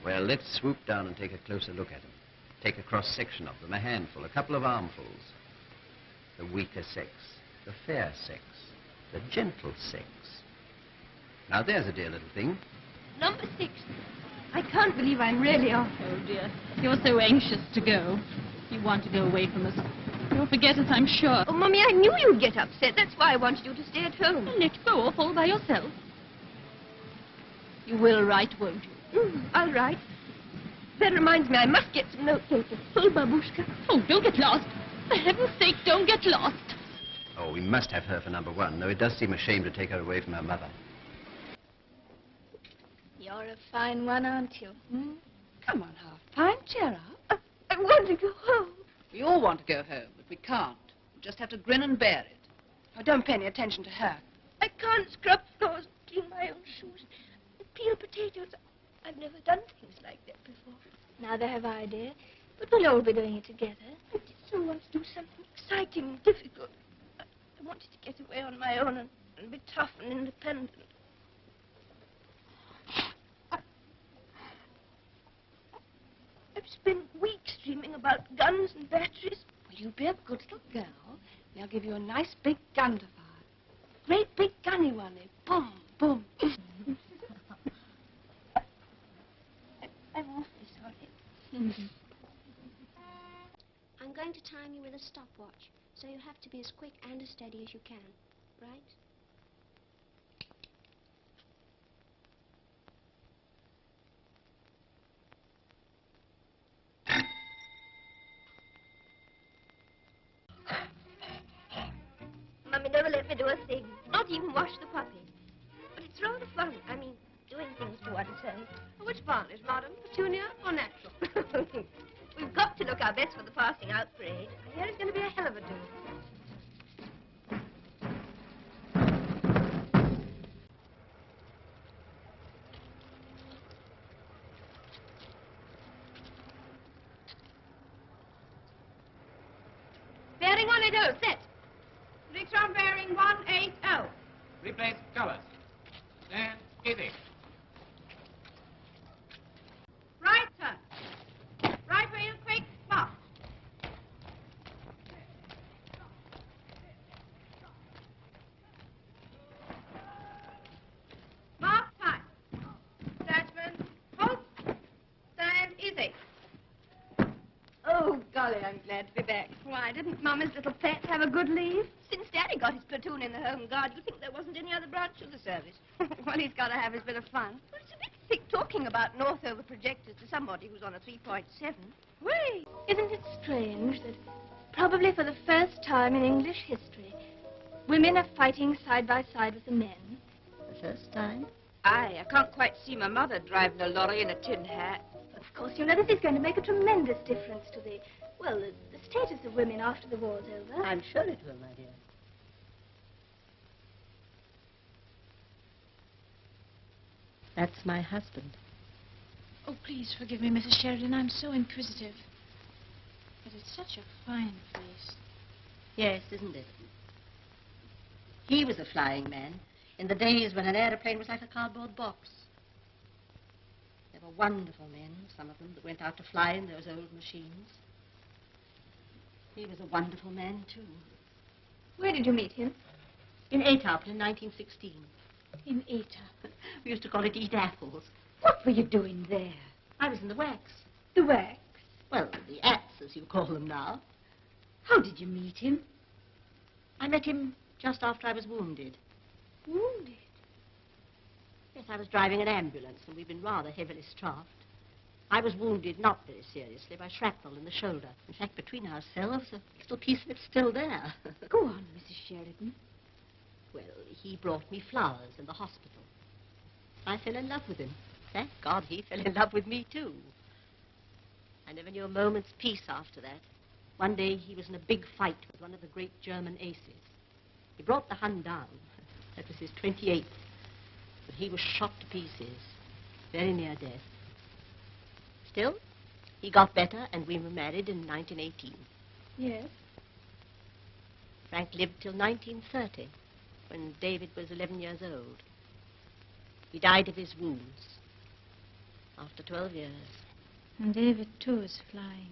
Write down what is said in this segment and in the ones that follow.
Well, let's swoop down and take a closer look at them. Take a cross-section of them, a handful, a couple of armfuls. The weaker sex, the fair sex, the gentle sex. Now, there's a dear little thing. Number 6. I can't believe I'm really off. Oh, dear. You're so anxious to go. You want to go away from us. You'll forget us, I'm sure. Oh, Mummy, I knew you'd get upset. That's why I wanted you to stay at home. Let go off all by yourself. You will write, won't you? I'll write. That reminds me, I must get some notepaper. Oh, babushka. Oh, don't get lost. For heaven's sake, don't get lost. Oh, we must have her for number 1, though it does seem a shame to take her away from her mother. You're a fine one, aren't you? Hmm? Come on, Half-Pint, cheer up. I want to go home. We all want to go home, but we can't. We just have to grin and bear it. Oh, don't pay any attention to her. I can't scrub floors, clean my own shoes, and peel potatoes. I've never done things like that before. Neither have I, dear. But we'll all be doing it together. I just so want to do something exciting and difficult. I wanted to get away on my own and be tough and independent. I've spent weeks dreaming about guns and batteries. Will you be a good little girl? They'll give you a nice big gun to fire. Great big gunny one. Boom, boom. I'm awfully sorry. I'm going to time you with a stopwatch, so you have to be as quick and as steady as you can, right? Mummy never let me do a thing, not even wash the puppy. But it's rather fun. I mean, doing things to oneself. Which part is modern, petunia, or natural? We've got to look our best for the passing out parade. I hear it's going to be a hell of a do. Bearing 180, set. Rickson bearing 180. Replace covers. Stand easy. Right turn. Right wheel, quick, mark. Mark time. Detachment, halt. Stand easy. Oh, golly, I'm glad to be back. Why, didn't Mama's little pet have a good leave? Since Daddy got his platoon in the Home Guard, you'd think there wasn't any other branch of the service. Well, he's got to have his bit of fun. Well, it's a bit thick talking about Northover projectors to somebody who's on a 3.7. Wait, isn't it strange that probably for the first time in English history, women are fighting side by side with the men? The first time? I can't quite see my mother driving a lorry in a tin hat. Of course, you know, this is going to make a tremendous difference to the status of women after the war's over. I'm sure it will, my dear. That's my husband. Oh, please forgive me, Mrs. Sheridan. I'm so inquisitive. But it's such a fine place. Yes, isn't it? He was a flying man in the days when an aeroplane was like a cardboard box. They were wonderful men, some of them, that went out to fly in those old machines. He was a wonderful man, too. Where did you meet him? In Etaples in 1916. In Etaples. We used to call it Eat Apples. What were you doing there? I was in the wax. The wax? Well, the acts, as you call them now. How did you meet him? I met him just after I was wounded. Wounded? Yes, I was driving an ambulance, and we'd been rather heavily strafed. I was wounded, not very seriously, by shrapnel in the shoulder. In fact, between ourselves, a little piece of it's still there. Go on, Mrs. Sheridan. Well, he brought me flowers in the hospital. I fell in love with him. Thank God he fell in love with me, too. I never knew a moment's peace after that. One day he was in a big fight with one of the great German aces. He brought the Hun down. That was his 28th. But he was shot to pieces, very near death. Still, he got better, and we were married in 1918. Yes? Frank lived till 1930, when David was 11 years old. He died of his wounds. After 12 years. And David, too, is flying.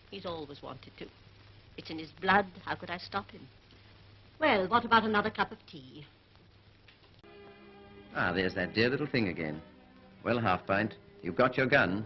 He's always wanted to. It's in his blood. How could I stop him? Well, what about another cup of tea? Ah, there's that dear little thing again. Well, Half-Pint, you've got your gun.